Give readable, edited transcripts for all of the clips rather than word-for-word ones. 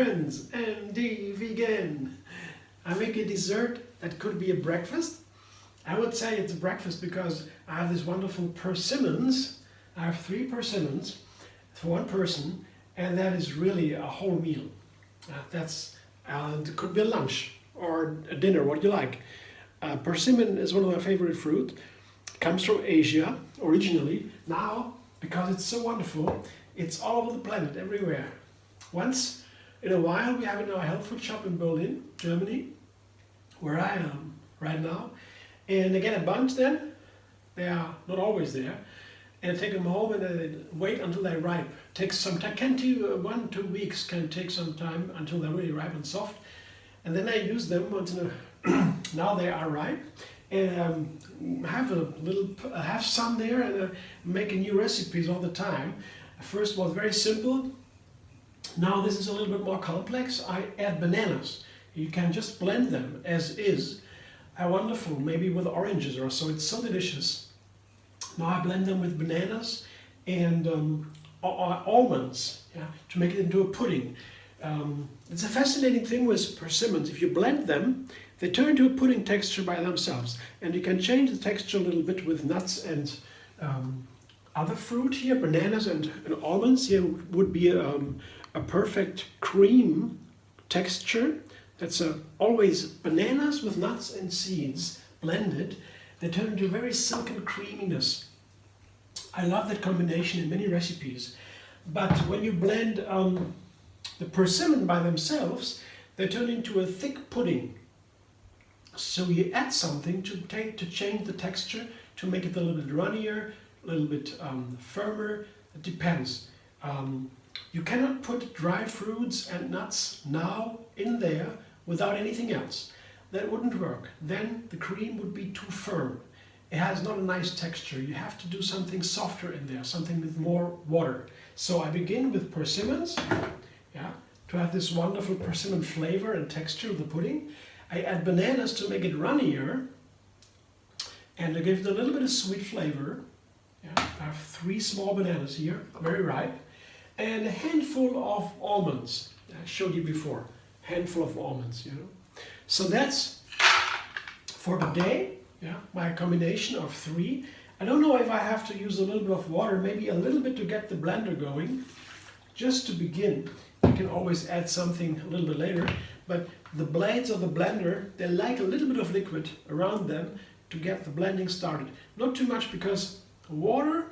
friends, MD Vegan. I make a dessert that could be a breakfast. I would say it's a breakfast because I have these wonderful persimmons. I have 3 persimmons for one person, and that is really a whole meal. It could be a lunch or a dinner, what you like. Persimmon is one of my favorite fruit. It comes from Asia originally. Now, because it's so wonderful, it's all over the planet, everywhere. Once in a while we have it in our health food shop in Berlin, Germany, where I am right now. And I get a bunch then. They are not always there. And I take them home and I wait until they're ripe. Takes some time, 1-2 weeks can take some time until they're really ripe and soft. And then I use them until now they are ripe. And have some there, and making new recipes all the time. First was very simple. Now this is a little bit more complex. I add bananas. You can just blend them as is. Wonderful, maybe with oranges or so. It's so delicious. Now I blend them with bananas and almonds, to make it into a pudding. It's a fascinating thing with persimmons. If you blend them, they turn into a pudding texture by themselves. And you can change the texture a little bit with nuts and other fruit here, bananas and almonds. Here would be a perfect cream texture. That's always bananas with nuts and seeds blended. They turn into very silken creaminess. I love that combination in many recipes. But when you blend the persimmon by themselves, they turn into a thick pudding. So you add something to change the texture, to make it a little bit runnier, a little bit firmer. It depends. You cannot put dry fruits and nuts now in there without anything else. That wouldn't work. Then the cream would be too firm. It has not a nice texture. You have to do something softer in there, something with more water. So I begin with persimmons, to have this wonderful persimmon flavor and texture of the pudding. I add bananas to make it runnier and to give it a little bit of sweet flavor. I have 3 small bananas here, very ripe, and a handful of almonds. I showed you before, handful of almonds. So that's for today. My combination of 3. I don't know if I have to use a little bit of water, maybe a little bit to get the blender going. Just to begin, you can always add something a little bit later, but the blades of the blender, they like a little bit of liquid around them to get the blending started. Not too much, because water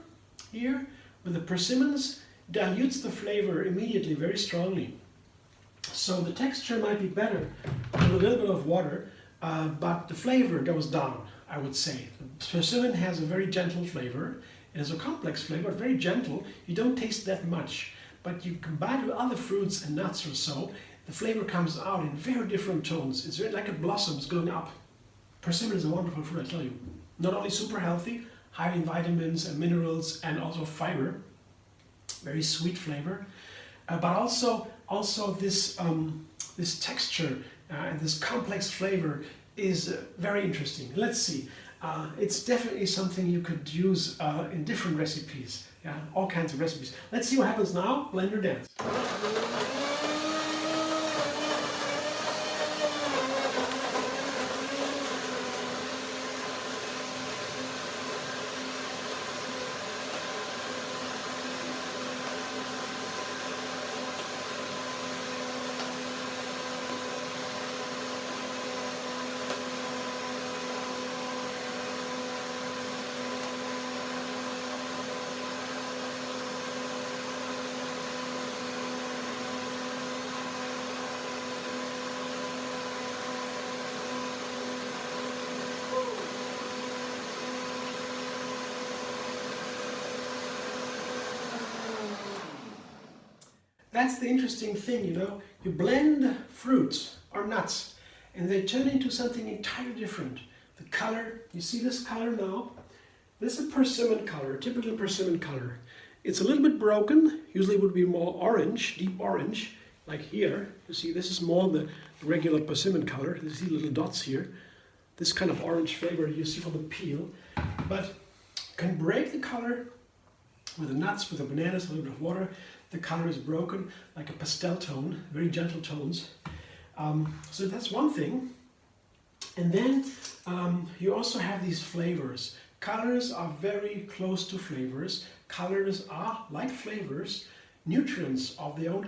here with the persimmons dilutes the flavor immediately very strongly. So the texture might be better with a little bit of water, but the flavor goes down, I would say. The persimmon has a very gentle flavor. It has a complex flavor, very gentle. You don't taste that much, but you combine it with other fruits and nuts or so, the flavor comes out in very different tones. It's very like a blossom is going up. Persimmon is a wonderful fruit, I tell you. Not only super healthy, high in vitamins and minerals and also fiber, very sweet flavor, but also this this texture and this complex flavor is very interesting. Let's see. It's definitely something you could use in different recipes. All kinds of recipes. Let's see what happens now. Blender dance. That's the interesting thing, you blend fruits or nuts and they turn into something entirely different. The color, you see this color now? This is a persimmon color, a typical persimmon color. It's a little bit broken, usually it would be more orange, deep orange, like here. You see this is more the regular persimmon color. You see little dots here. This kind of orange flavor you see from the peel. But you can break the color with the nuts, with the bananas, a little bit of water. The color is broken like a pastel tone, very gentle tones. So that's one thing. And then you also have these flavors. Colors are very close to flavors. Colors are, like flavors, nutrients of their own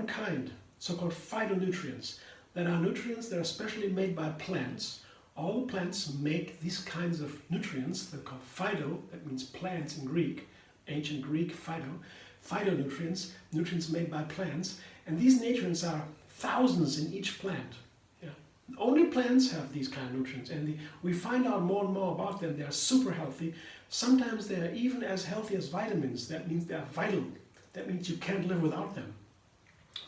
kind, so-called phytonutrients. That are nutrients that are specially made by plants. All plants make these kinds of nutrients. They're called phyto, that means plants in Greek, ancient Greek phytonutrients, nutrients made by plants. And these nutrients are thousands in each plant. Yeah. Only plants have these kind of nutrients, and we find out more and more about them. They are super healthy. Sometimes they are even as healthy as vitamins. That means they are vital. That means you can't live without them.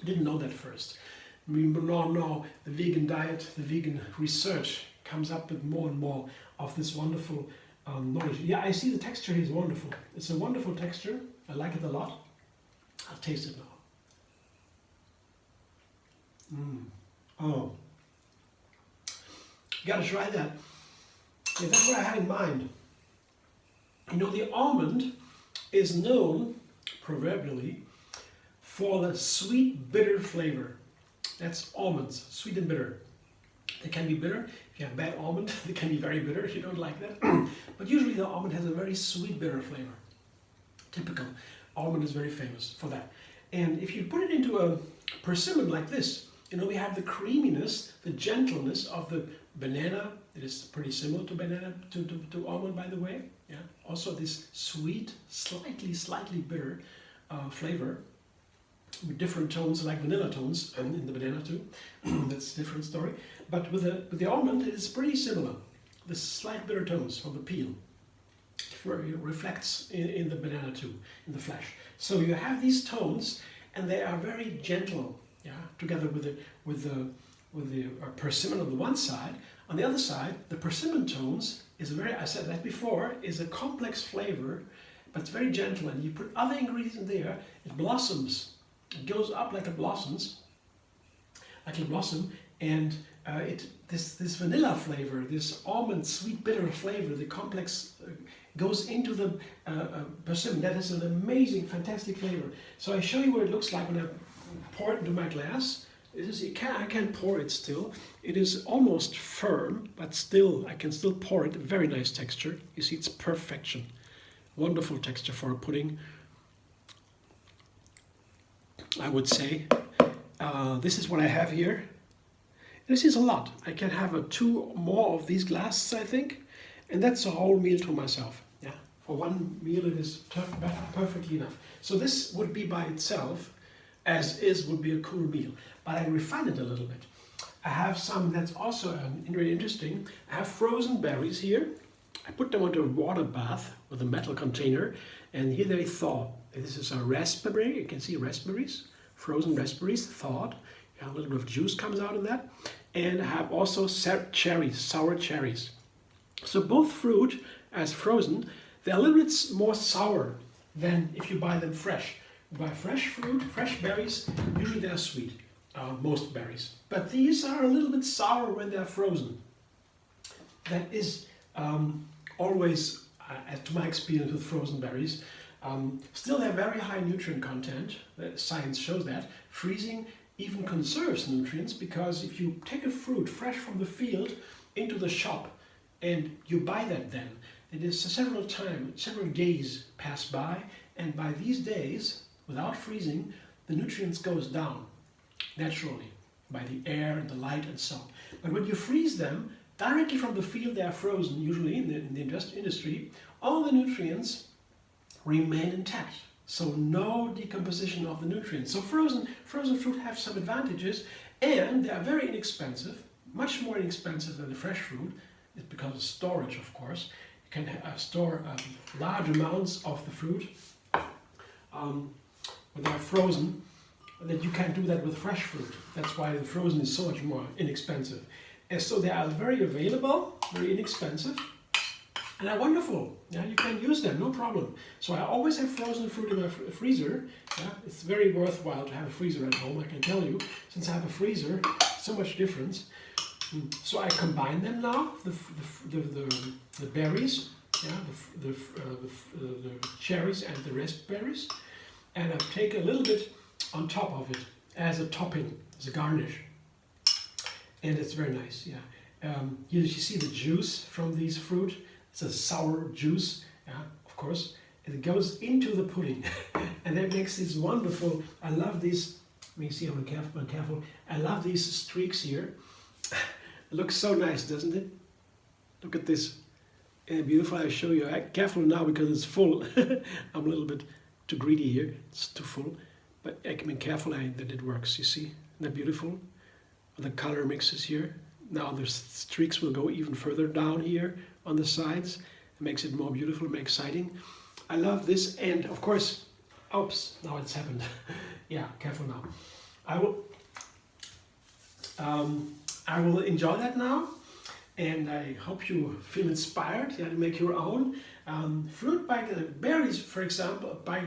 We didn't know that first. We know the vegan diet, the vegan research comes up with more and more of this wonderful knowledge. Yeah, I see the texture here is wonderful. It's a wonderful texture. I like it a lot. I'll taste it now. Oh, you gotta try that. Yeah, that's what I had in mind. You know, the almond is known, proverbially, for the sweet, bitter flavor. That's almonds, sweet and bitter. They can be bitter. If you have bad almond, they can be very bitter if you don't like that. But usually the almond has a very sweet, bitter flavor. Typical. Almond is very famous for that. And if you put it into a persimmon like this, you know, we have the creaminess, the gentleness of the banana. It is pretty similar to banana, to almond, by the way. Yeah. Also this sweet, slightly bitter flavor, with different tones, like vanilla tones, and in the banana too. That's a different story. But with the almond, it is pretty similar. The slight bitter tones from the peel reflects in the banana too, in the flesh. So you have these tones, and they are very gentle. Yeah, together with the persimmon on the one side. On the other side, the persimmon tones is I said that before, is a complex flavor, but it's very gentle. And you put other ingredients in there, it blossoms. It goes up like it blossoms, like a blossom, and this vanilla flavor, this almond sweet bitter flavor, the complex goes into the persimmon. That is an amazing, fantastic flavor. So I show you what it looks like when I pour it into my glass. I can pour it still. It is almost firm, but still I can still pour it. Very nice texture. You see, it's perfection. Wonderful texture for a pudding, I would say. This is what I have here. This is a lot. I can have 2 more of these glasses, I think, and that's a whole meal to myself. Yeah, for one meal it is perfectly enough. So this would be by itself, as is, would be a cool meal. But I refine it a little bit. I have some that's also really interesting. I have frozen berries here. I put them into a water bath with a metal container, and here they thaw. This is a raspberry. You can see raspberries, frozen raspberries thawed. A little bit of juice comes out of that. And I have also cherries, sour cherries. So both fruit, as frozen, they're a little bit more sour than if you buy them fresh. You buy fresh fruit, fresh berries, usually they're sweet, most berries. But these are a little bit sour when they're frozen. That is always, to my experience with frozen berries, still have very high nutrient content. Science shows that. Freezing even conserves nutrients, because if you take a fruit fresh from the field into the shop and you buy that, then it is several days pass by, and by these days, without freezing, the nutrients goes down naturally by the air and the light and so on. But when you freeze them directly from the field, they are frozen, usually in the industry, all the nutrients remain intact. So no decomposition of the nutrients. So frozen fruit have some advantages, and they are very inexpensive, much more inexpensive than the fresh fruit. It's because of storage, of course. You can store large amounts of the fruit when they are frozen, that you can't do that with fresh fruit. That's why the frozen is so much more inexpensive. And so they are very available, very inexpensive, and they're wonderful. Yeah, you can use them, no problem. So I always have frozen fruit in my freezer. Yeah, it's very worthwhile to have a freezer at home, I can tell you. Since I have a freezer, so much difference. So I combine them now, the berries, yeah, the cherries and the raspberries. and I take a little bit on top of it as a topping, as a garnish. And it's very nice, yeah. You see the juice from these fruit. It's a sour juice, yeah, of course. And it goes into the pudding. And that makes this wonderful. I love these. Let me see how I'm careful. I love these streaks here. It looks so nice, doesn't it? Look at this. Beautiful. I show you. Careful now because it's full. I'm a little bit too greedy here. It's too full. But I can be careful that it works. You see? Isn't that beautiful? The color mixes here. Now the streaks will go even further down here on the sides. It makes it more beautiful, more exciting. I love this, and of course, oops, now it's happened. Yeah, careful now. I will enjoy that now, and I hope you feel inspired, yeah, to make your own. Fruit berries, for example, by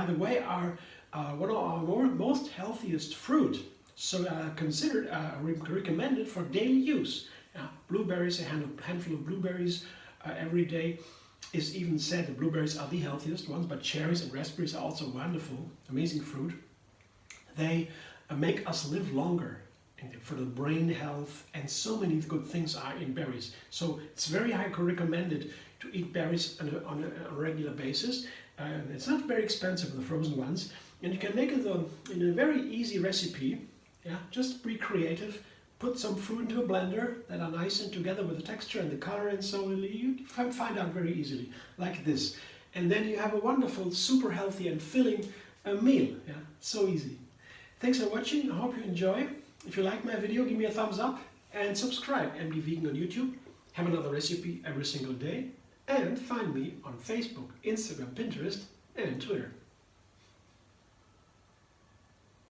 the way, are one of our most healthiest fruit. So considered, recommended for daily use. Blueberries, a handful of blueberries every day. Is even said that blueberries are the healthiest ones, but cherries and raspberries are also wonderful, amazing fruit. They make us live longer for the brain health, and so many good things are in berries. So it's very highly recommended to eat berries on a regular basis. It's not very expensive, the frozen ones, and you can make it in a very easy recipe. Yeah, just be creative. Put some fruit into a blender that are nice and together with the texture and the color, and so you find out very easily, like this. And then you have a wonderful, super healthy and filling meal. Yeah, so easy. Thanks for watching. I hope you enjoy. If you like my video, give me a thumbs up and subscribe. And be vegan on YouTube. Have another recipe every single day. And find me on Facebook, Instagram, Pinterest, and Twitter.